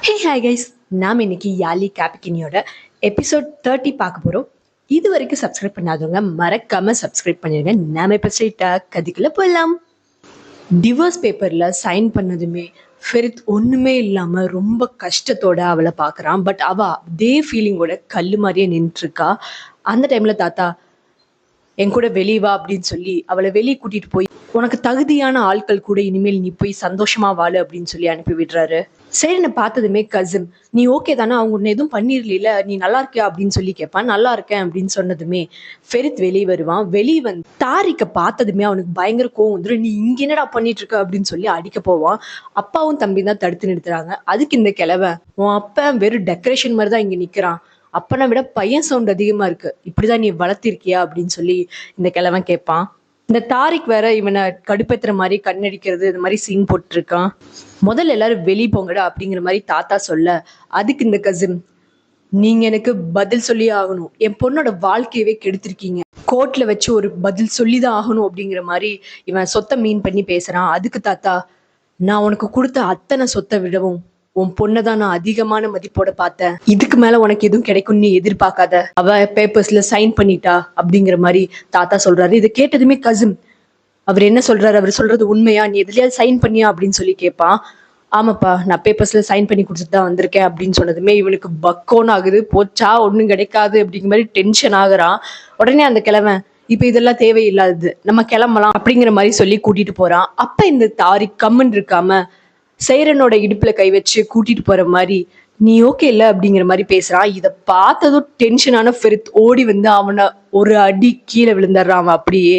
Hey hi guys, நாம் இன்னைக்கு யாலி கேபிக்கினியோட episode 30 பார்க்க போகிறோம். இது வரைக்கும் சப்ஸ்கிரைப் பண்ணாதவங்க மறக்காம சப்ஸ்கிரைப் பண்ணிடுங்க. நாம இப்போ ஸ்ட்ரெயிட்டாக கதிக்குள்ள போயிடலாம். டிவோர்ஸ் பேப்பரில் சைன் பண்ணதுமே ஃபெரித் ஒன்றுமே இல்லாமல் ரொம்ப கஷ்டத்தோட அவளை பார்க்குறான். பட் அவள் அதே ஃபீலிங்கோட கல் மாதிரியே நின்றுருக்கா. அந்த டைமில் தாத்தா என் கூட வெளியே வா அப்படின்னு சொல்லி அவளை வெளியே கூட்டிட்டு போய் உனக்கு தகுதியான ஆட்கள் கூட இனிமேல் நீ போய் சந்தோஷமா வாழு அப்படின்னு சொல்லி அனுப்பி விடுறாரு. சரி, நான் பார்த்ததுமே கசின் நீ ஓகே தானே, அவங்க உன்னை எதுவும் பண்ணிடல, நீ நல்லா இருக்கியா அப்படின்னு சொல்லி கேட்பான். நல்லா இருக்கேன் அப்படின்னு சொன்னதுமே ஃபெரித் வெளியே வருவான். வெளியே வந்து தாரிக்க பார்த்ததுமே அவனுக்கு பயங்கர கோவம் வந்துடும். நீ இங்க என்னடா பண்ணிட்டு இருக்க அப்படின்னு சொல்லி அடிக்க போவான். அப்பாவும் தம்பி தான் தடுத்து நிறுத்துறாங்க. அதுக்கு இந்த கிழவன் உன் அப்பா வெறும் டெக்கரேஷன் மாதிரி தான் இங்க நிக்கிறான், அப்பனை விட பையன் சவுண்ட் அதிகமா இருக்கு, இப்படிதான் நீ வளர்த்திருக்கியா அப்படின்னு சொல்லி இந்த கிழவன் கேட்பான். இந்த தாரிக் வேற இவனை கடுப்பேத்துற மாதிரி கண்ணடிக்கிறது இந்த மாதிரி சீன் போட்டுருக்கான். முதல்ல எல்லாரும் வெளியே போங்கடா அப்படிங்கிற மாதிரி தாத்தா சொல்ல, அதுக்கு இந்த கசின் நீங்க எனக்கு பதில் சொல்லி ஆகணும், என் பொண்ணோட வாழ்க்கையவே கெடுத்திருக்கீங்க, கோர்ட்ல வச்சு ஒரு பதில் சொல்லிதான் ஆகணும் அப்படிங்கிற மாதிரி இவன் சொத்தை மீன் பண்ணி பேசுறான். அதுக்கு தாத்தா நான் உனக்கு கொடுத்த அத்தனை சொத்தை விடவும் உன் பொண்ணதான் நான் அதிகமான மதிப்போட பார்த்தேன், இதுக்கு மேல உனக்கு எதுவும் கிடைக்கும்னு எதிர்பார்க்காத, அவ பேப்பர்ஸ்ல சைன் பண்ணிட்டா அப்படிங்கிற மாதிரி தாத்தா சொல்றாரு. இதை கேட்டதுமே கசின் அவர் என்ன சொல்றாரு, அவர் சொல்றது உண்மையா, நீ எதுலயாவது சைன் பண்ணியா அப்படின்னு சொல்லி கேட்பான். ஆமாப்பா, நான் பேப்பர்ஸ்ல சைன் பண்ணி கொடுத்துட்டு தான் வந்திருக்கேன் அப்படின்னு சொன்னதுமே இவனுக்கு பக்கோன்னு ஆகுது. போச்சா ஒன்றும் கிடைக்காது அப்படிங்கிற மாதிரி டென்ஷன் ஆகுறான். உடனே அந்த கிழவன் இப்ப இதெல்லாம் தேவையில்லாதது, நம்ம கிளம்பலாம் அப்படிங்கிற மாதிரி சொல்லி கூட்டிட்டு போறான். அப்ப இந்த தாரிக் கம்மன் இருக்காம சைரனோட இடுப்புல கை வச்சு கூட்டிட்டு போற மாதிரி நீ ஓகே இல்ல அப்படிங்கிற மாதிரி பேசுறான். இதை பார்த்ததும் டென்ஷனான ஃபெரித் ஓடி வந்து அவனை ஒரு அடி கீழே விழுந்துடுறான். அவன் அப்படியே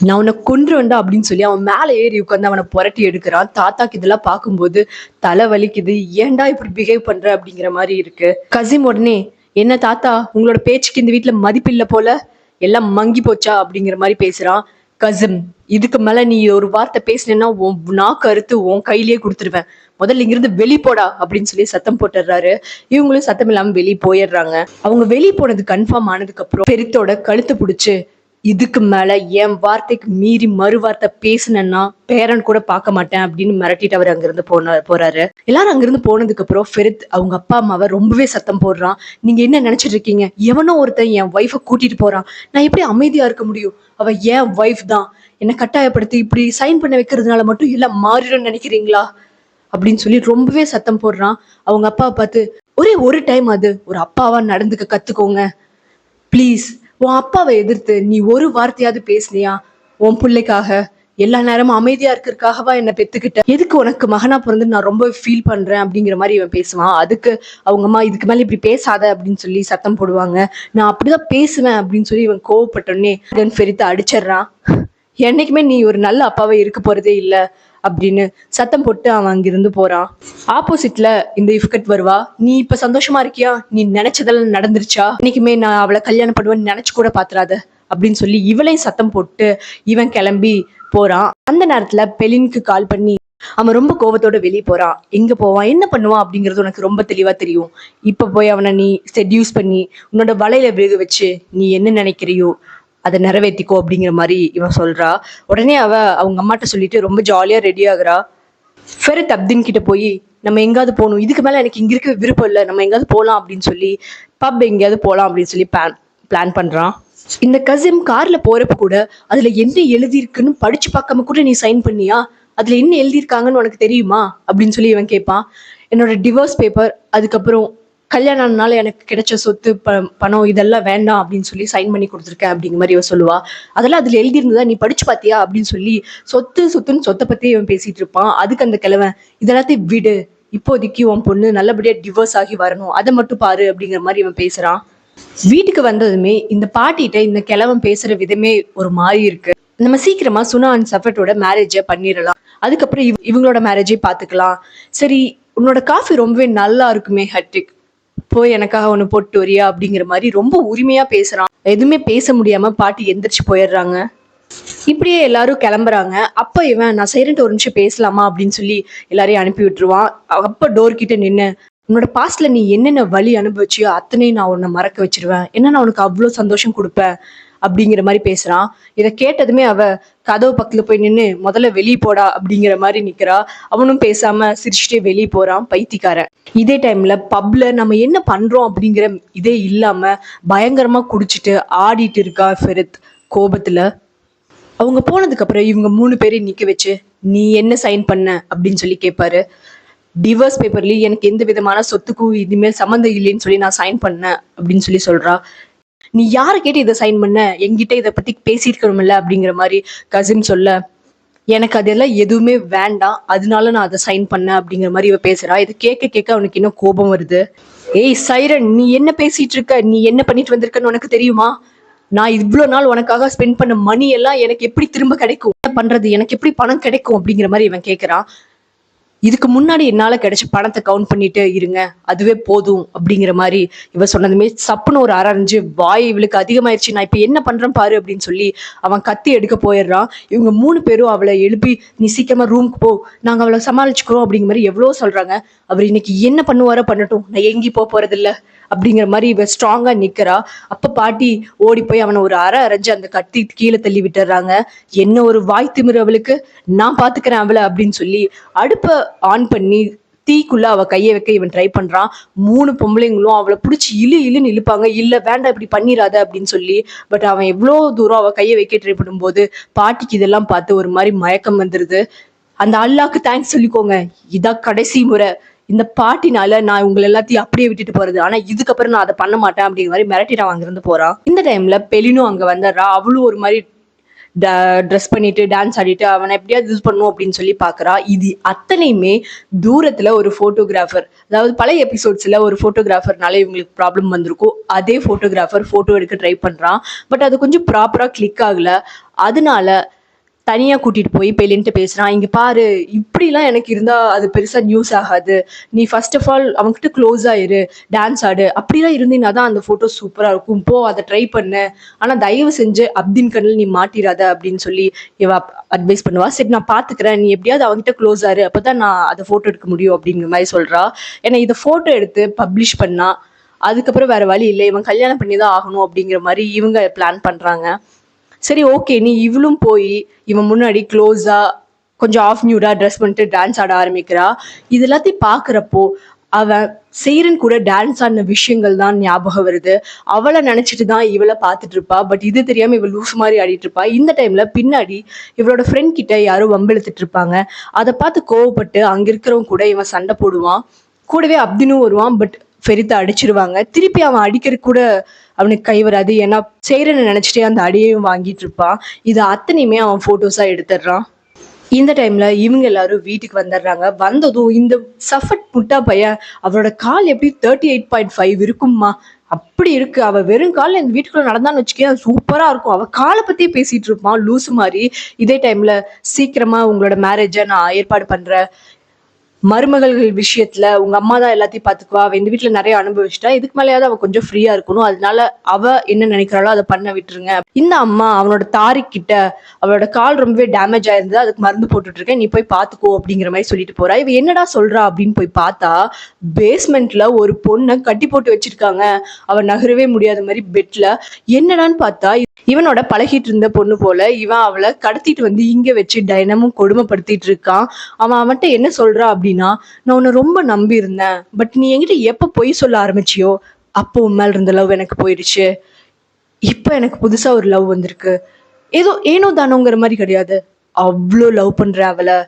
நான் அவனை கொன்று வந்தா அப்படின்னு சொல்லி அவன் மேல ஏறி உட்காந்து அவனை புரட்டி எடுக்கிறான். தாத்தாக்கு இதெல்லாம் பார்க்கும்போது தலை வலிக்குது, ஏன்டா இப்படி பிஹேவ் பண்ற அப்படிங்கிற மாதிரி இருக்கு. கசிம் உடனே என்ன தாத்தா உங்களோட பேச்சுக்கு இந்த வீட்டுல மதிப்பில்லை போல, எல்லாம் மங்கி போச்சா அப்படிங்கிற மாதிரி பேசுறான். கசிம் இதுக்கு மேல நீ ஒரு வார்த்தை பேசினேன்னா உன் நாக்கு அறுத்து உன் கையிலேயே கொடுத்துருவேன், முதல்ல இங்கிருந்து வெளியே போடா அப்படின்னு சொல்லி சத்தம் போட்டுடுறாரு. இவங்களும் சத்தம் இல்லாம வெளியே போயிடுறாங்க. அவங்க வெளியே போனது கன்ஃபார்ம் ஆனதுக்கு அப்புறம் பெரித்தோட கழுத்தை பிடிச்சு இதுக்கு மேல என் வார்த்தைக்கு மீறி மறு வார்த்தை பேசினேன்னா பேரன் கூட பார்க்க மாட்டேன் அப்படின்னு மிரட்டிட்டு அவர் அங்கிருந்து போறாரு. எல்லாரும் அங்கிருந்து போனதுக்கு அப்புறம் ஃபெரித் அவங்க அப்பா அம்மாவை ரொம்பவே சத்தம் போடுறான். நீங்க என்ன நினைச்சிட்டு இருக்கீங்க, எவனோ ஒருத்தன் என் ஒய்ஃபை கூட்டிட்டு போறான், நான் எப்படி அமைதியா இருக்க முடியும், அவ என் ஒய்ஃப் தான், என்னை கட்டாயப்படுத்தி இப்படி சைன் பண்ண வைக்கிறதுனால மட்டும் எல்லாம் மாறிடும் நினைக்கிறீங்களா அப்படின்னு சொல்லி ரொம்பவே சத்தம் போடுறான். அவங்க அப்பாவை பார்த்து ஒரே ஒரு டைம் அது ஒரு அப்பாவா நடந்துக்க கத்துக்கோங்க பிளீஸ், உன் அப்பாவை எதிர்த்து நீ ஒரு வார்த்தையாவது பேசினியா, உன் பிள்ளைக்காக எல்லா நேரமும் அமைதியா இருக்கிறதுக்காகவா என்ன பெத்துக்கிட்ட, எதுக்கு உனக்கு மகனா பிறந்து நான் ரொம்ப ஃபீல் பண்றேன் அப்படிங்கிற மாதிரி இவன் பேசுவான். அதுக்கு அவங்க அம்மா இதுக்கு மேல இப்படி பேசாத அப்படின்னு சொல்லி சத்தம் போடுவாங்க. நான் அப்படிதான் பேசுவேன் அப்படின்னு சொல்லி இவன் கோவப்பட்டோன்னே ஃபெரித்தை அடிச்சிடுறான். என்னைக்குமே நீ ஒரு நல்ல அப்பாவே இருக்க போறதே இல்ல அப்படின்னு சத்தம் போட்டு அவன் அங்கிருந்து போறான். ஆப்போசிட்ல இந்த இஃப்கட் வருவா. நீ இப்ப சந்தோஷமா இருக்கியா, நீ நினைச்சதெல்லாம் நடந்துருச்சா, இன்னைக்குமே நான் அவளை கல்யாணம் பண்ணுவேன்னு நினைச்சு கூட பாத்துறாத அப்படின்னு சொல்லி இவளையும் சத்தம் போட்டு இவன் கிளம்பி போறான். அந்த நேரத்துல பெலினுக்கு கால் பண்ணி அவன் ரொம்ப கோபத்தோட வெளியே போறான். எங்க போவான் என்ன பண்ணுவான் அப்படிங்கிறது உனக்கு ரொம்ப தெளிவா தெரியும். இப்ப போய் அவனை நீ செட்யூஸ் பண்ணி உன்னோட வலையில விழுக வச்சு நீ என்ன நினைக்கிறியோ அதை நிறைவேற்றிக்கோ அப்படிங்கிற மாதிரி இவன் சொல்றா. உடனே அவங்க அம்மாட்ட சொல்லிட்டு ரொம்ப ஜாலியா ரெடி ஆகுறா. ஃபெரித் அப்தின் கிட்ட போய் நம்ம எங்காவது போகணும், இதுக்கு மேல எனக்கு இங்க இருக்க விருப்பம் இல்லை, நம்ம எங்காவது போகலாம் அப்படின்னு சொல்லி பப் எங்கேயாவது போகலாம் அப்படின்னு சொல்லி பிளான் பண்றான். இந்த கசிம் கார்ல போறப்ப கூட அதுல என்ன எழுதியிருக்குன்னு படிச்சு பார்க்காம கூட நீ சைன் பண்ணியா, அதுல என்ன எழுதியிருக்காங்கன்னு உனக்கு தெரியுமா அப்படின்னு சொல்லி இவன் கேட்பான். என்னோட டிவோர்ஸ் பேப்பர், அதுக்கப்புறம் கல்யாணம்னால எனக்கு கிடைச்ச சொத்து பணம் இதெல்லாம் வேண்டாம் அப்படின்னு சொல்லி சைன் பண்ணி கொடுத்துருக்கேன் அப்படிங்கிற மாதிரி இவன் சொல்லுவா. அதெல்லாம் அதுல எழுதியிருந்ததா நீ படிச்சு பாத்தியா அப்படின்னு சொல்லி சொத்துன்னு சொத்தை பத்தி இவன் பேசிட்டு இருப்பான். அதுக்கு அந்த கிழவன் இதெல்லாத்தையும் விடு, இப்போதைக்கு உன் பொண்ணு நல்லபடியா டிவோர்ஸ் ஆகி வரணும், அதை மட்டும் பாரு அப்படிங்கிற மாதிரி இவன் பேசுறான். வீட்டுக்கு வந்ததுமே இந்த பாட்டிகிட்ட இந்த கிழவன் பேசுற விதமே ஒரு மாதிரி இருக்கு. நம்ம சீக்கிரமா சுனா அண்ட் சஃபட்டோட மேரேஜ பண்ணிடலாம், அதுக்கப்புறம் இவங்களோட மேரேஜை பாத்துக்கலாம், சரி உன்னோட காஃபி ரொம்பவே நல்லா இருக்குமே ஹட்டிக், போய் எனக்காக ஒண்ணு போட்டு வரியா அப்படிங்கிற மாதிரி ரொம்ப உரிமையா பேசுறான். எதுவுமே பேச முடியாம பாட்டி எந்திரிச்சு போயிடுறாங்க. இப்படியே எல்லாரும் கிளம்புறாங்க. அப்ப இவன் நான் சைலண்ட் ஒரு நிமிஷம் பேசலாமா அப்படின்னு சொல்லி எல்லாரையும் அனுப்பி விட்டுருவான். அப்ப டோர் கிட்ட நின்று உன்னோட பாஸ்ட்ல நீ என்னென்ன வழி அனுபவிச்சியோ அத்தனையும் நான் உன்னை மறக்க வச்சிருவேன், ஏன்னா நான் உனக்கு அவ்வளவு சந்தோஷம் கொடுப்பேன், அப்படிங்கிற மாதிரி பேசுறான். இதை கேட்டதுமே அவ கதவு பக்கத்துல போய் நின்று முதல்ல வெளியே போடா அப்படிங்கிற மாதிரி நிக்கிறா. அவனும் பேசாம சிரிச்சுட்டே வெளியே போறான் பைத்தியக்காரன். இதே டைம்ல பப்ல நம்ம என்ன பண்றோம் அப்படிங்கிற இதே இல்லாம பயங்கரமா குடிச்சிட்டு ஆடிட்டு இருக்கா ஃபெரித் கோபத்துல. அவங்க போனதுக்கு அப்புறம் இவங்க 3 பேரையும் நிக்க வச்சு நீ என்ன சைன் பண்ண அப்படின்னு சொல்லி கேட்பாரு. டிவோர்ஸ் பேப்பர்லயே எனக்கு எந்த விதமான சொத்துக்கும் இனிமேல் சம்மந்தம் இல்லைன்னு சொல்லி நான் சைன் பண்ணேன் அப்படின்னு சொல்லி சொல்றா. நீ யாரை கேட்டு இதை சைன் பண்ண, என்கிட்ட இதை பத்தி பேசியிருக்கணும்ல அப்படிங்கிற மாதிரி கசின் சொல்ல, எனக்கு அதெல்லாம் எதுவுமே வேண்டாம், அதனால நான் அதை சைன் பண்ணேன் அப்படிங்கிற மாதிரி இவ பேசுறா. இதை கேட்க கேட்க அவனுக்கு இன்னும் கோபம் வருது. ஏய் சைரன், நீ என்ன பேசிட்டு இருக்க? நீ என்ன பண்ணிட்டு வந்திருக்கன்னு உனக்கு தெரியுமா? நான் இவ்வளவு நாள் உனக்காக ஸ்பெண்ட் பண்ண மணி எல்லாம் எனக்கு எப்படி திரும்ப கிடைக்கும்? என்ன பண்றது, எனக்கு எப்படி பணம் கிடைக்கும் அப்படிங்கிற மாதிரி இவன் கேட்கிறான். இதுக்கு முன்னாடி என்னால கிடைச்ச பணத்தை கவுண்ட் பண்ணிட்டு இருங்க, அதுவே போதும் அப்படிங்கிற மாதிரி இவ சொன்னதுமே சப்புன்னு ஒரு அரைஞ்சு வாய் இவளுக்கு அதிகமாயிருச்சு, நான் இப்ப என்ன பண்றேன் பாரு அப்படின்னு சொல்லி அவன் கத்தி எடுக்க போயிடுறான். இவங்க 3 பேரும் அவளை எழுப்பி நீ சீக்கிரமா ரூமுக்கு போ, நாங்க அவளை சமாளிச்சுக்கிறோம் அப்படிங்கிற மாதிரி எவ்வளவு சொல்றாங்க. அவர் இன்னைக்கு என்ன பண்ணுவாரோ பண்ணட்டும், நான் எங்கேயும் போறது இல்ல அப்படிங்கிற மாதிரி இவ ஸ்ட்ராங்கா நிக்கிறா. அப்ப பாட்டி ஓடி போய் அவனை ஒரு அரைஞ்சு அந்த கத்தி கீழே தள்ளி விட்டுறாங்க. என்ன ஒரு வாய் திமிரு அவளுக்கு, நான் பாத்துக்கிறேன் அவளை அப்படின்னு சொல்லி அடுப்ப ஆன் பண்ணி தீக்குள்ள அவ கையை வைக்க இவன் ட்ரை பண்றான். 3 பொம்பளைங்களும் அவளை பிடிச்சி இழுன்னு இழுப்பாங்க. இல்ல வேண்டாம் இப்படி பண்ணிடாத அப்படின்னு சொல்லி. பட் அவன் எவ்வளவு தூரம் அவ கையை வைக்க ட்ரை பண்ணும்போது பாட்டிக்கு இதெல்லாம் பார்த்து ஒரு மாதிரி மயக்கம் வந்துருது. அந்த அல்லாக்கு தேங்க்ஸ் சொல்லிக்கோங்க, இதான் கடைசி முறை, இந்த பாட்டினால நான் உங்களை எல்லாத்தையும் அப்படியே விட்டுட்டு போறது, ஆனா இதுக்கப்புறம் நான் அதை பண்ண மாட்டேன் அப்படிங்கிற மாதிரி மிரட்டிட்டு அவன் அங்கிருந்து போறான். இந்த டைம்ல பெலினும் அங்க வந்துடுறா. அவளும் ஒரு மாதிரி ட்ரெஸ் பண்ணிட்டு டான்ஸ் ஆடிட்டு அவனை எப்படியாவது யூஸ் பண்ணும் அப்படின்னு சொல்லி பாக்குறா. இது அத்தனையுமே தூரத்துல ஒரு போட்டோகிராஃபர், அதாவது பழைய எபிசோட்ஸ்ல ஒரு போட்டோகிராஃபர்னால இவங்களுக்கு ப்ராப்ளம் வந்திருக்கும், அதே போட்டோகிராஃபர் போட்டோ எடுக்க ட்ரை பண்றான். பட் அது கொஞ்சம் ப்ராப்பரா கிளிக் ஆகல. அதனால தனியா கூட்டிட்டு போய் பெலின்ட்டு பேசுறான். இங்க பாரு, இப்படிலாம் எனக்கு இருந்தா அது பெருசா நியூஸ் ஆகாது, நீ ஃபர்ஸ்ட் ஆஃப் ஆல் அவன்கிட்ட க்ளோஸ் ஆயிரு, டான்ஸ் ஆடு, அப்படிலாம் இருந்தீங்கன்னா தான் அந்த போட்டோ சூப்பரா இருக்கும், போ அதை ட்ரை பண்ணு, ஆனா தயவு செஞ்சு அப்தின் கண்ணில் நீ மாட்டிராத அப்படின்னு சொல்லி இவ அட்வைஸ் பண்ணுவா. சரி நான் பாத்துக்கிறேன், நீ எப்படியாவது அவன்கிட்ட க்ளோஸ் ஆரு, அப்பதான் நான் அதை போட்டோ எடுக்க முடியும் அப்படிங்கிற மாதிரி சொல்றா. ஏன்னா இதை போட்டோ எடுத்து பப்ளிஷ் பண்ணா அதுக்கப்புறம் வேற வழி இல்லை, இவன் கல்யாணம் பண்ணிதான் ஆகணும் அப்படிங்கிற மாதிரி இவங்க பிளான் பண்றாங்க. சரி ஓகே, நீ இவளும் போய் இவன் முன்னாடி க்ளோஸா கொஞ்சம் ஆஃப் நியூடா ட்ரெஸ் பண்ணிட்டு டான்ஸ் ஆட ஆரம்பிக்கிறா. இது எல்லாத்தையும் பாக்குறப்போ அவன் செய்ரன் கூட டான்ஸ் ஆடின விஷயங்கள் தான் ஞாபகம் வருது. அவளை நினைச்சிட்டு தான் இவளை பார்த்துட்டு இருப்பா. பட் இது தெரியாம இவள் லூஸ் மாதிரி ஆடிட்டு இருப்பா. இந்த டைம்ல பின்னாடி இவளோட ஃப்ரெண்ட் கிட்ட யாரோ வம்பிழுத்துட்டு இருப்பாங்க. அதை பார்த்து கோவப்பட்டு அங்க இருக்கிறவங்க கூட இவன் சண்டை போடுவான். கூடவே அப்தினும் வருவான். பட் ஃபெரித்தை அடிச்சிருவாங்க. திருப்பி அவன் அடிக்கிறது கூட அவனுக்கு கை வராது, ஏன்னா செய்றன்னு நினைச்சிட்டே அந்த அடியையும் வாங்கிட்டு இருப்பான். இது அத்தனையுமே அவன் போட்டோஸா எடுத்துடுறான். இந்த டைம்ல இவங்க எல்லாரும் வீட்டுக்கு வந்துடுறாங்க. வந்ததும் இந்த சஃபட் முட்டா பையன், அவரோட கால் எப்படி 38.5 இருக்கும்மா, அப்படி இருக்கு, அவ வெறும் கால இந்த வீட்டுக்குள்ள நடந்தான்னு வச்சுக்கேன் சூப்பரா இருக்கும், அவ காலை பத்தியே பேசிட்டு இருப்பான் லூசு மாதிரி. இதே டைம்ல சீக்கிரமா உங்களோட மேரேஜை நான் ஏற்பாடு பண்றேன், மருமகள்கள் விஷயத்துல உங்க அம்மா தான் எல்லாத்தையும் பாத்துக்குவா, அவ இந்த வீட்டுல நிறைய அனுபவிச்சுட்டா, இதுக்கு மேலேயாவது அவ கொஞ்சம் ஃப்ரீயா இருக்கணும், அதனால அவ என்ன நினைக்கிறாளோ அதை பண்ண விட்டுருங்க. இந்த அம்மா அவனோட தாரிக் கிட்ட அவளோட கால் ரொம்பவே டேமேஜ் ஆயிருந்தது, அதுக்கு மருந்து போட்டுட்டு இருக்கேன், நீ போய் பாத்துக்கோ அப்படிங்கிற மாதிரி சொல்லிட்டு போறா. இவ என்னடா சொல்றா அப்படின்னு போய் பார்த்தா பேஸ்மெண்ட்ல ஒரு பொண்ணை கட்டி போட்டு வச்சிருக்காங்க, அவ நகரவே முடியாத மாதிரி பெட்ல. என்னடான்னு பார்த்தா இவனோட பழகிட்டு இருந்த பொண்ணு போல. இவன் அவளை கடத்திட்டு வந்து இங்க வச்சு டைனமும் கொடுமைப்படுத்திட்டு இருக்கான். அவன்கிட்ட என்ன சொல்றா அப்படின்னா, நான் உன்னை ரொம்ப நம்பி இருந்தேன், பட் நீ என்கிட்ட எப்ப பொய் சொல்ல ஆரம்பிச்சியோ அப்போ உன் மேல இருந்த லவ் எனக்கு போயிடுச்சு, இப்ப எனக்கு புதுசா ஒரு லவ் வந்திருக்கு, ஏதோ ஏனோ தானோங்கிற மாதிரி கிடையாது, அவ்வளோ லவ் பண்றேன் அவளை,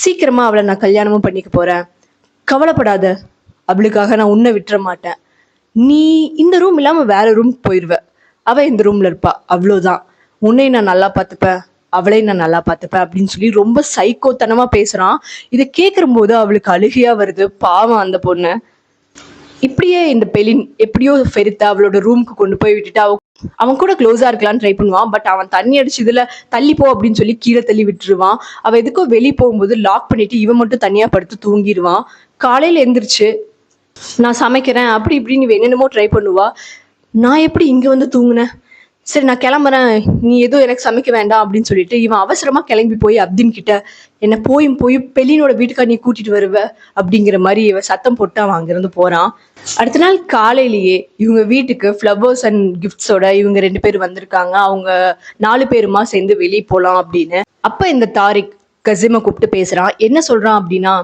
சீக்கிரமா அவளை நான் கல்யாணமும் பண்ணிக்க போறேன், கவலைப்படாத, அவளுக்காக நான் உன்னை விட்டுற மாட்டேன், நீ இந்த ரூம் இல்லாம வேற ரூம் போயிடுவ, அவ இந்த ரூம்ல இருப்பா, அவ்வளவுதான், உன்னை நான் நல்லா பார்த்துப்பேன், அவளை நான் நல்லா பார்த்துப்பேன் அப்படின்னு சொல்லி ரொம்ப சைக்கோத்தனமா பேசுறான். இதை கேட்கிற போது அவளுக்கு அழுகையா வருது, பாவம் அந்த பொண்ணு. இப்படியே இந்த பெலின் எப்படியோ ஃபெரித்தை அவளோட ரூமுக்கு கொண்டு போய் விட்டுட்டு அவன் கூட க்ளோஸா இருக்கலாம்னு ட்ரை பண்ணுவான். பட் அவன் தண்ணி அடிச்சு இதுல தள்ளி போ அப்படின்னு சொல்லி கீழே தள்ளி விட்டுருவான். அவ எதுக்கோ வெளியே போகும்போது லாக் பண்ணிட்டு இவன் மட்டும் தனியா படுத்து தூங்கிடுவான். காலையில எந்திரிச்சு நான் சமைக்கிறேன் அப்படி இப்படின்னு என்னென்னமோ ட்ரை பண்ணுவா. நான் எப்படி இங்க வந்து தூங்குனேன், சரி நான் கிளம்புறேன், நீ எதுவும் எனக்கு சமைக்க வேண்டாம் அப்படின்னு சொல்லிட்டு இவன் அவசரமா கிளம்பி போய் அப்தின் கிட்ட என்ன போயும் பெலினோட வீட்டுக்கா நீ கூட்டிட்டு வருவ அப்படிங்கிற மாதிரி இவன் சத்தம் போட்டு அவன் அங்கிருந்து போறான். அடுத்த நாள் காலையிலேயே இவங்க வீட்டுக்கு ஃப்ளவர்ஸ் அண்ட் கிஃப்ட்ஸோட இவங்க 2 பேர் வந்திருக்காங்க. அவங்க 4 பேருமா சேர்ந்து வெளியே போலாம் அப்படின்னு. அப்ப இந்த தாரிக் கசிமை கூப்பிட்டு பேசுறான். என்ன சொல்றான் அப்படின்னா,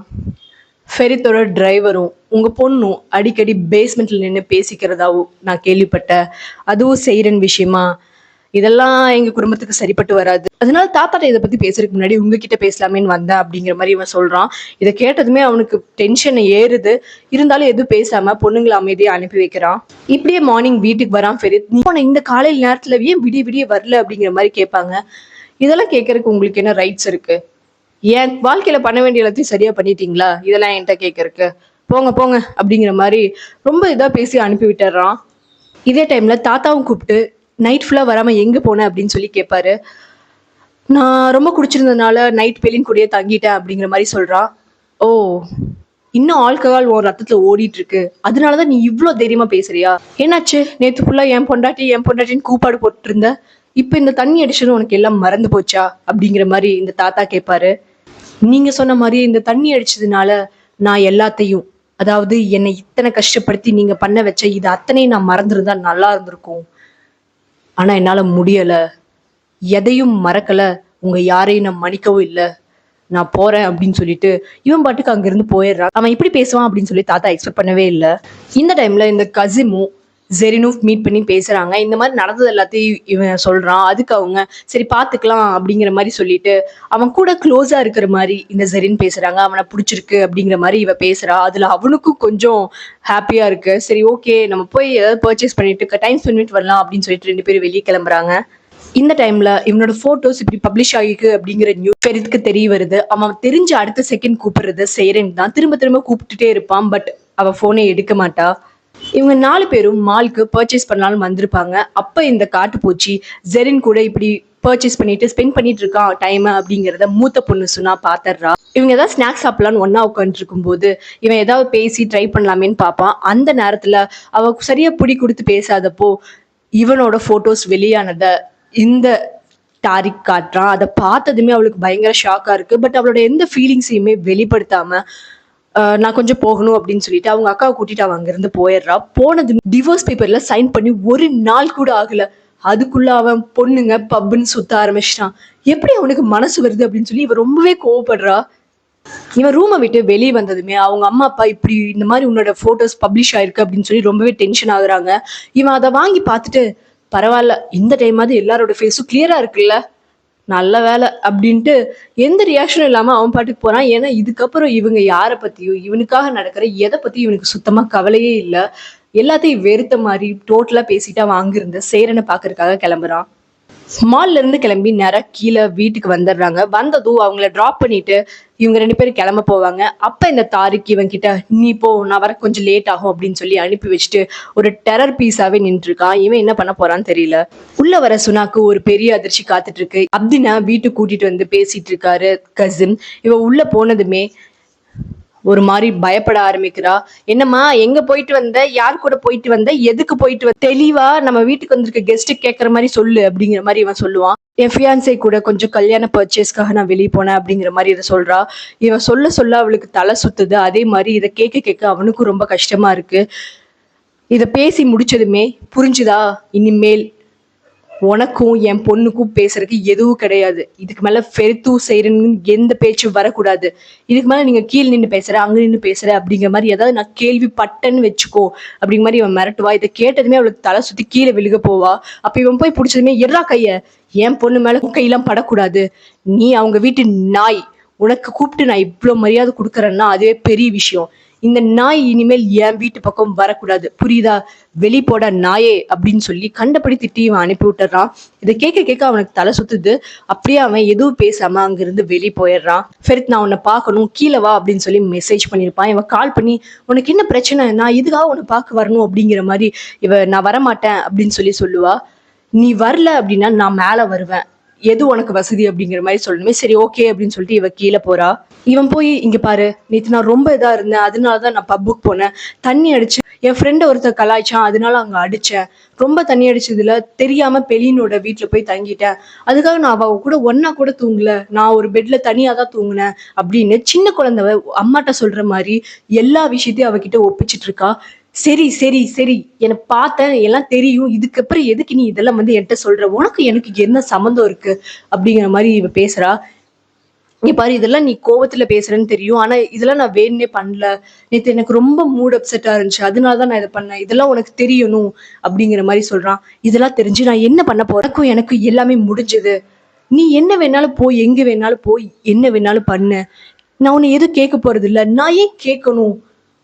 ஃபெரித்தோட டிரைவரும் உங்க பொண்ணும் அடிக்கடி பேஸ்மெண்ட்ல நின்று பேசிக்கிறதாவும் நான் கேள்விப்பட்டேன். அதுவும் செய்யறன் விஷயமா, இதெல்லாம் எங்க குடும்பத்துக்கு சரிப்பட்டு வராது. அதனால தாத்தாட்ட இதை பத்தி பேசுறதுக்கு முன்னாடி உங்ககிட்ட பேசலாமேன்னு வந்தேன் அப்படிங்கிற மாதிரி இவன் சொல்றான். இதை கேட்டதுமே அவனுக்கு டென்ஷன் ஏறுது. இருந்தாலும் எதுவும் பேசாம பொண்ணுங்களை அமைதியை அனுப்பி வைக்கிறான். இப்படியே மார்னிங் வீட்டுக்கு வரான் ஃபெரித். நீ இந்த காலையில் நேரத்துல ஏன் விடிய வரல அப்படிங்கிற மாதிரி கேட்பாங்க. இதெல்லாம் கேட்கறதுக்கு உங்களுக்கு என்ன ரைட்ஸ் இருக்கு? என் வாழ்க்கையில பண்ண வேண்டிய எல்லாத்தையும் சரியா பண்ணிட்டீங்களா? இதெல்லாம் என்கிட்ட கேட்கறக்கு போங்க போங்க அப்படிங்கிற மாதிரி ரொம்ப இதா பேசி அனுப்பி விட்டுறான். இதே டைம்ல தாத்தாவும் கூப்பிட்டு நைட் ஃபுல்லா வராம எங்க போனேன் அப்படின்னு சொல்லி கேட்பாரு. நான் ரொம்ப குடிச்சிருந்ததுனால நைட் பெலின் கூடயே தங்கிட்டேன் அப்படிங்கிற மாதிரி சொல்றான். ஓ, இன்னும் ஆல்கஹால் உன் ரத்தத்துல ஓடிட்டு இருக்கு, அதனாலதான் நீ இவ்வளவு தைரியமா பேசுறியா? என்னாச்சு? நேத்து ஃபுல்லா என் பொண்டாட்டின்னு கூப்பாடு போட்டு இருந்த, இப்ப இந்த தண்ணி அடிச்சது உனக்கு எல்லாம் மறந்து போச்சா அப்படிங்கிற மாதிரி இந்த தாத்தா கேட்பாரு. நீங்க சொன்ன மாதிரி இந்த தண்ணி அடிச்சதுனால நான் எல்லாத்தையும், அதாவது என்னை இத்தனை கஷ்டப்படுத்தி நீங்க பண்ண வச்ச இது அத்தனையும் நான் மறந்துருந்தா நல்லா இருந்திருக்கும். ஆனா என்னால முடியல. எதையும் மறக்கல, உங்க யாரையும் நான் மன்னிக்கவும் இல்லை. நான் போறேன் அப்படின்னு சொல்லிட்டு இவன் பாட்டுக்கு அங்கிருந்து போயிடுறான். அவன் இப்படி பேசுவான் அப்படின்னு சொல்லி தாத்தா எக்ஸ்பெக்ட் பண்ணவே இல்லை. இந்த டைம்ல இந்த கசிமும் ஜெரினும் மீட் பண்ணி பேசுறாங்க. இந்த மாதிரி நடந்தது எல்லாத்தையும் இவன் சொல்றான். அதுக்கு அவங்க சரி பாத்துக்கலாம் அப்படிங்கிற மாதிரி சொல்லிட்டு அவன் கூட க்ளோஸா இருக்கிற மாதிரி இந்த ஜெரின் பேசுறாங்க. அவனை பிடிச்சிருக்கு அப்படிங்கிற மாதிரி இவ பேசுறா. அதுல அவனுக்கும் கொஞ்சம் ஹாப்பியா இருக்கு. சரி ஓகே, நம்ம போய் ஏதாவது பர்ச்சேஸ் பண்ணிட்டு டைம் ஸ்பெண்ட் பண்ணிட்டு வரலாம் அப்படின்னு சொல்லிட்டு 2 பேரும் வெளியே கிளம்புறாங்க. இந்த டைம்ல இவனோட போட்டோஸ் இப்படி பப்ளிஷ் ஆகிருக்கு அப்படிங்கிற நியூஸ் ஃபெரித்துக்கு தெரிய வருது. அவன் தெரிஞ்ச அடுத்த செகண்ட் கூப்பிடுறது செய்றேன் தான். திரும்ப கூப்பிட்டுட்டே இருப்பான். பட் அவ போனை எடுக்க மாட்டா. இவங்க 4 பேரும் மால்க்கு பர்ச்சேஸ் பண்ணாலும் வந்திருப்பாங்க. அப்ப இந்த காட்டுப்பூச்சி ஜெரின் கூட இப்படி பர்ச்சேஸ் பண்ணிட்டு ஸ்பெண்ட் பண்ணிட்டு இருக்கான் டைம் அப்படிங்கிறத மூத்த பொண்ணு சொன்னா பாத்துடுறா. இவங்க ஏதாவது ஸ்நாக்ஸ் சாப்பிடலான்னு ஒன்னா உட்காந்துட்டு இருக்கும் போது இவன் ஏதாவது பேசி ட்ரை பண்ணலாமேன்னு பார்ப்பான். அந்த நேரத்துல அவ சரியா பிடி கொடுத்து பேசாதப்போ இவனோட போட்டோஸ் வெளியானத இந்த தாரிக் காட்டுறான். அதை பார்த்ததுமே அவளுக்கு பயங்கர ஷாக்கா இருக்கு. பட் அவளோட எந்த ஃபீலிங்ஸையுமே வெளிப்படுத்தாம நான் கொஞ்சம் போகணும் அப்படின்னு சொல்லிட்டு அவங்க அக்காவை கூட்டிட்டு அவன் அங்கிருந்து போயிடுறா. போனது டிவோர்ஸ் பேப்பர்ல சைன் பண்ணி 1 நாள் கூட ஆகல. அதுக்குள்ள அவன் பொண்ணுங்க பப்புன்னு சுத்த ஆரம்பிச்சிட்டான். எப்படி அவனுக்கு மனசு வருது அப்படின்னு சொல்லி இவன் ரொம்பவே கோவப்படுறா. இவன் ரூமை விட்டு வெளியே வந்ததுமே அவங்க அம்மா அப்பா இப்படி இந்த மாதிரி உன்னோட போட்டோஸ் பப்ளிஷ் ஆயிருக்கு அப்படின்னு சொல்லி ரொம்பவே டென்ஷன் ஆகுறாங்க. இவன் அதை வாங்கி பார்த்துட்டு பரவாயில்ல, இந்த டைமாவது எல்லாரோட ஃபேஸும் கிளியரா இருக்குல்ல, நல்ல வேலை அப்படின்ட்டு எந்த ரியாக்ஷனும் இல்லாம அவன் பாட்டுக்கு போறான். ஏன்னா இதுக்கப்புறம் இவங்க யாரை பத்தியும் இவனுக்காக நடக்கிற எதை பத்தியும் இவனுக்கு சுத்தமா கவலையே இல்லை. எல்லாத்தையும் வெறுத்த மாதிரி டோட்டலா பேசிட்டு அவன் அங்கிருந்து சேரனை பாக்குறதுக்காக கிளம்புறான். மால்ல இருந்து கிளம்பி நேரம் கீழே வீட்டுக்கு வந்துடுறாங்க. வந்ததும் அவங்கள டிராப் பண்ணிட்டு இவங்க 2 பேரும் கிளம்ப போவாங்க. அப்ப இந்த தாரிக் இவன் கிட்ட நீ போ, நான் வர கொஞ்சம் லேட் ஆகும் அப்படின்னு சொல்லி அனுப்பி வச்சுட்டு ஒரு டெரர் பீஸாவே நின்று இருக்கான். இவன் என்ன பண்ண போறான்னு தெரியல. உள்ள வர சுனாக்கு ஒரு பெரிய அதிர்ச்சி காத்துட்டு இருக்கு. அப்படின்னா வீட்டுக்கு கூட்டிட்டு வந்து பேசிட்டு இருக்காரு கசிம். இவன் உள்ள போனதுமே ஒரு மாதிரி பயப்பட ஆரம்பிக்கிறா. என்னம்மா, எங்க போயிட்டு வந்த, யார் கூட போயிட்டு வந்த, எதுக்கு போயிட்டு வந்த, தெளிவா நம்ம வீட்டுக்கு வந்திருக்க கெஸ்ட் கேட்கற மாதிரி சொல்லு அப்படிங்கிற மாதிரி இவன் சொல்லுவான். என் ஃபியான்சே கூட கொஞ்சம் கல்யாண பர்ச்சேஸ்க்காக நான் வெளியே போனேன் அப்படிங்கிற மாதிரி இதை சொல்றா. இவன் சொல்ல அவளுக்கு தலை சுத்துது. அதே மாதிரி இதை கேட்க அவனுக்கும் ரொம்ப கஷ்டமா இருக்கு. இதை பேசி முடிச்சதுமே புரிஞ்சுதா, இனிமேல் உனக்கும் என் பொண்ணுக்கும் பேசுறதுக்கு எதுவும் கிடையாது. இதுக்கு மேல ஃபெரித்து செய்யறன்னு எந்த பேச்சும் வரக்கூடாது. இதுக்கு மேல நீங்க கீழ் நின்று பேசுற, அங்க நின்று பேசுற அப்படிங்கிற மாதிரி ஏதாவது நான் கேள்விப்பட்டேன்னு வச்சுக்கோ அப்படிங்கிற மாதிரி இவன் மிரட்டுவா. இதை கேட்டதுமே அவளுக்கு தலை சுத்தி கீழே விழுக போவா. அப்ப இவன் போய் பிடிச்சதுமே எறா கைய, என் பொண்ணு மேல கையெல்லாம் படக்கூடாது, நீ அவங்க வீட்டு நாய், உனக்கு கூப்பிட்டு நான் இவ்வளவு மரியாதை கொடுக்குறேன்னா அதுவே பெரிய விஷயம். இந்த நாய் இனிமேல் என் வீட்டு பக்கம் வரக்கூடாது, புரியுதா, வெளி போட நாயே அப்படின்னு சொல்லி கண்டபடி திட்டி இவன் அனுப்பி விட்டுறான். இதை கேட்க அவனுக்கு தலை சுத்துது. அப்படியே அவன் எதுவும் பேசாம அங்கிருந்து வெளியே போயிடுறான். ஃபெரித், நான் உன்னை பார்க்கணும், கீழே வா அப்படின்னு சொல்லி மெசேஜ் பண்ணியிருப்பான். இவன் கால் பண்ணி உனக்கு என்ன பிரச்சனை, நான் இதுக்காக உன்னை பார்க்க வரணும் அப்படிங்கிற மாதிரி நான் வரமாட்டேன் அப்படின்னு சொல்லி சொல்லுவா. நீ வரல அப்படின்னா நான் மேல வருவேன், எது உனக்கு வசதி அப்படிங்கிற மாதிரி சொல்லணுமே. சரி ஓகே அப்படின்னு சொல்லிட்டு இவ கீழே போறா. இவன் போய் இங்க பாரு, நேத்து நான் ரொம்ப இதா இருந்தேன், அதனாலதான் நான் பப்புக்கு போனேன், தண்ணி அடிச்சு என் ஃப்ரெண்ட ஒருத்தர் கலாய்ச்சான், அதனால அங்க அடிச்சேன், ரொம்ப தண்ணி அடிச்சதுல தெரியாம பெலினோட வீட்டுல போய் தங்கிட்டேன், அதுக்காக நான் அவ கூட ஒன்னா கூட தூங்கல, நான் ஒரு பெட்ல தனியா தான் தூங்குனேன் அப்படின்னு சின்ன குழந்தை அம்மாட்ட சொல்ற மாதிரி எல்லா விஷயத்தையும் அவகிட்ட ஒப்பிச்சிட்டு இருக்கா. சரி சரி சரி, என்னை பார்த்தேன், எல்லாம் தெரியும், இதுக்கப்புறம் எதுக்கு நீ இதெல்லாம் என்கிட்ட சொல்ற, உனக்கு எனக்கு என்ன சம்மந்தம் இருக்கு அப்படிங்கிற மாதிரி இவ பேசுறா. நீ பாரு, இதெல்லாம் நீ கோவத்துல பேசுறேன்னு தெரியும், ஆனா இதெல்லாம் நான் வேணுனே பண்ணல, நேத்து எனக்கு ரொம்ப மூட் அப்செட்டா இருந்துச்சு, அதனாலதான் நான் இதை பண்ணேன், இதெல்லாம் உனக்கு தெரியணும் அப்படிங்கிற மாதிரி சொல்றான். இதெல்லாம் தெரிஞ்சு நான் என்ன பண்ண போறேன், எனக்கு எல்லாமே முடிஞ்சது, நீ என்ன வேணாலும் போய், எங்க வேணாலும் போய், என்ன வேணாலும் பண்ணு, நான் உன்னை எதுவும் கேட்க போறது இல்ல, நான் ஏன் கேட்கணும்,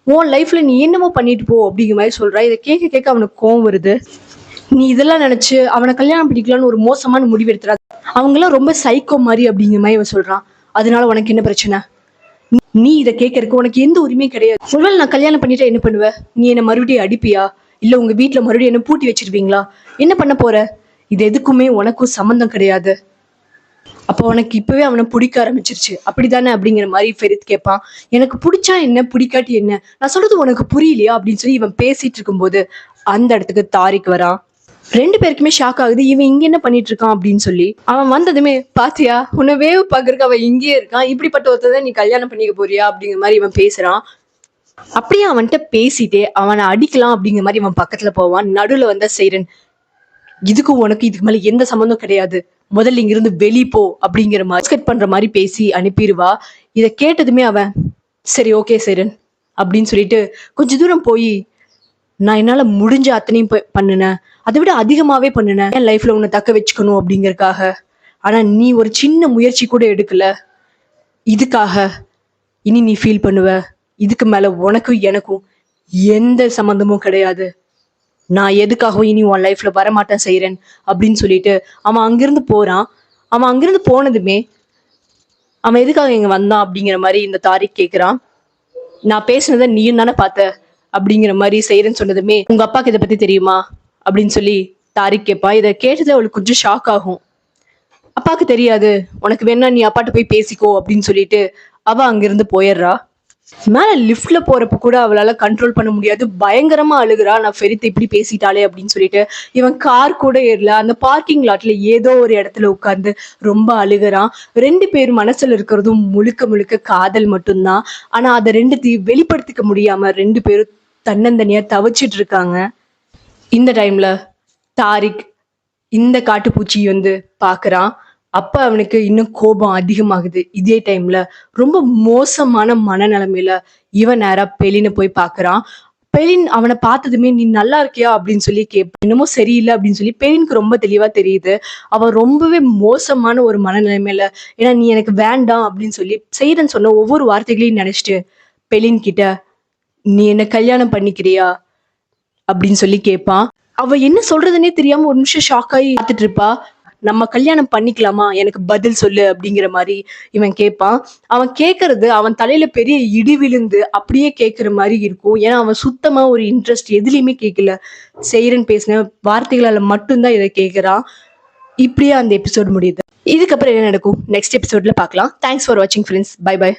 உன் லைஃப்ல நீ என்னமோ பண்ணிட்டு போ அப்படிங்கிற மாதிரி சொல்றா. இதை கேட்க கேட்க அவனுக்கு கோவம் வருது. நீ இதெல்லாம் நினைச்சு அவனை கல்யாணம் பண்ணிக்கலான்னு ஒரு மோசமான முடிவு எடுத்துறா, அவங்க எல்லாம் ரொம்ப சைக்கோ மாதிரி அப்படிங்கிற மாதிரி அவன் சொல்றான். அதனால உனக்கு என்ன பிரச்சனை, நீ இதை கேட்கறதுக்கு உனக்கு எந்த உரிமையும் கிடையாது, ஒருவேளை நான் கல்யாணம் பண்ணிட்டா என்ன பண்ணுவ, நீ என்ன மறுபடியும் அடிப்பியா, இல்ல உங்க வீட்டுல மறுபடியும் என்ன பூட்டி வச்சிருவீங்களா, என்ன பண்ண போற, இது எதுக்குமே உனக்கும் சம்மந்தம் கிடையாது, அப்போ உனக்கு இப்பவே அவனை பிடிக்க ஆரம்பிச்சிருச்சு அப்படித்தானே அப்படிங்கிற மாதிரி ஃபெரித் கேட்பான். எனக்கு பிடிச்சா என்ன, பிடிக்காட்டி என்ன, நான் சொல்றது உனக்கு புரியலையா அப்படின்னு சொல்லி இவன் பேசிட்டு இருக்கும்போது அந்த இடத்துக்கு தாரிக் வரான். ரெண்டு பேருக்குமே ஷாக் ஆகுது, இவன் இங்க என்ன பண்ணிட்டு இருக்கான் அப்படின்னு சொல்லி. அவன் வந்ததுமே, பாத்தியா உன்னை வேவு பாக்குறதுக்கு அவன் இங்கேயே இருக்கான், இப்படிப்பட்ட ஒருத்ததான் நீ கல்யாணம் பண்ணிக்க போறியா அப்படிங்கிற மாதிரி இவன் பேசுறான். அப்படியே அவன்கிட்ட பேசிட்டே அவனை அடிக்கலாம் அப்படிங்கிற மாதிரி இவன் பக்கத்துல போவான். நடுவுல வந்த சைரன், இதுக்கு மேல எந்த சம்மந்தம் கிடையாது, முதல்ல இங்கிருந்து வெளியே போ அப்படிங்கிற மாதிரி பண்ற மாதிரி பேசி அனுப்பிடுவா. இதை கேட்டதுமே அவன் சரி ஓகே சைரன் அப்படின்னு சொல்லிட்டு கொஞ்ச தூரம் போய், நான் என்னால முடிஞ்ச அத்தனையும் பண்ணுனேன், அதை விட அதிகமாவே பண்ணுனேன் என் லைஃப்ல உன்னை தக்க வச்சுக்கணும் அப்படிங்கறக்காக, ஆனா நீ ஒரு சின்ன முயற்சி கூட எடுக்கல, இதுக்காக இனி நீ ஃபீல் பண்ணுவ, இதுக்கு மேல உனக்கும் எனக்கும் எந்த சம்பந்தமும் கிடையாது, நான் எதுக்காகவும் இனி உன் லைஃப்ல வரமாட்டேன் செய்யறேன் அப்படின்னு சொல்லிட்டு அவன் அங்கிருந்து போறான். அவன் அங்கிருந்து போனதுமே, அவன் எதுக்காக இங்க வந்தான் அப்படிங்கிற மாதிரி இந்த தாரிக் கேட்கிறான். நான் பேசுனதை நீயும் தானே பார்த்த அப்படிங்கிற மாதிரி செய்யறேன்னு சொன்னதுமே, உங்க அப்பாக்கு இதை பத்தி தெரியுமா அப்படின்னு சொல்லி தாரிக் கேட்பான். இதை கேட்டது அவளுக்கு கொஞ்சம் ஷாக் ஆகும். அப்பாவுக்கு தெரியாது, உனக்கு வேணா நீ அப்பாட்ட போய் பேசிக்கோ அப்படின்னு சொல்லிட்டு அவ அங்கிருந்து போயிடுறா. மேல லிஃப்ட்ல போறப்ப கூட அவளால கண்ட்ரோல் பண்ண முடியாது, பயங்கரமா அழுகுறா, நான் ஃபெரித் இப்படி பேசிட்டாலே அப்படின்னு சொல்லிட்டு. இவன் கார் கூட ஏறல, அந்த பார்க்கிங் லாட்ல ஏதோ ஒரு இடத்துல உட்கார்ந்து ரொம்ப அழுகுறான். ரெண்டு பேரும் மனசுல இருக்கிறதும் முழுக்க முழுக்க காதல் மட்டும்தான், ஆனா அதை ரெண்டுத்தையும் வெளிப்படுத்திக்க முடியாம ரெண்டு பேரும் தன்னந்தனியா தவிச்சிட்டு இருக்காங்க. இந்த டைம்ல தாரிக் இந்த காட்டுப்பூச்சி பாக்குறான். அப்ப அவனுக்கு இன்னும் கோபம் அதிகமாகுது. இதே டைம்ல ரொம்ப மோசமான மனநிலைமையில இவன் நேரா பெலினை போய் பாக்குறான். பெலின் அவனை பார்த்ததுமே நீ நல்லா இருக்கியா அப்படின்னு சொல்லி கேட்பான். இன்னமும் சரியில்லை அப்படின்னு சொல்லி பெலினுக்கு ரொம்ப தெளிவா தெரியுது, அவன் ரொம்பவே மோசமான ஒரு மனநிலைமையில, ஏன்னா நீ எனக்கு வேண்டாம் அப்படின்னு சொல்லி செய்யறன்னு சொன்ன ஒவ்வொரு வார்த்தைகளையும் நினைச்சிட்டு பெலின் கிட்ட நீ என்ன கல்யாணம் பண்ணிக்கிறியா அப்படின்னு சொல்லி கேட்பான். அவ என்ன சொல்றதுன்னே தெரியாம ஒரு நிமிஷம் ஷாக் ஆகி பார்த்துட்டு இருப்பா. நம்ம கல்யாணம் பண்ணிக்கலாமா, எனக்கு பதில் சொல்லு அப்படிங்கிற மாதிரி இவன் கேட்பான். அவன் கேட்கறது அவன் தலையில பெரிய இடி விழுந்து அப்படியே கேட்கிற மாதிரி இருக்கும். ஏன்னா அவன் சுத்தமா ஒரு இன்ட்ரெஸ்ட் எதுலையுமே கேட்கல, செய்யறன் பேசின வார்த்தைகளால மட்டும்தான் இதை கேட்கிறான். இப்படியே அந்த எபிசோட் முடியுது. இதுக்கப்புறம் என்ன நடக்கும் நெக்ஸ்ட் எபிசோட்ல பார்க்கலாம். தேங்க்ஸ் ஃபார் வாட்சிங் ஃப்ரெண்ட்ஸ். Bye by.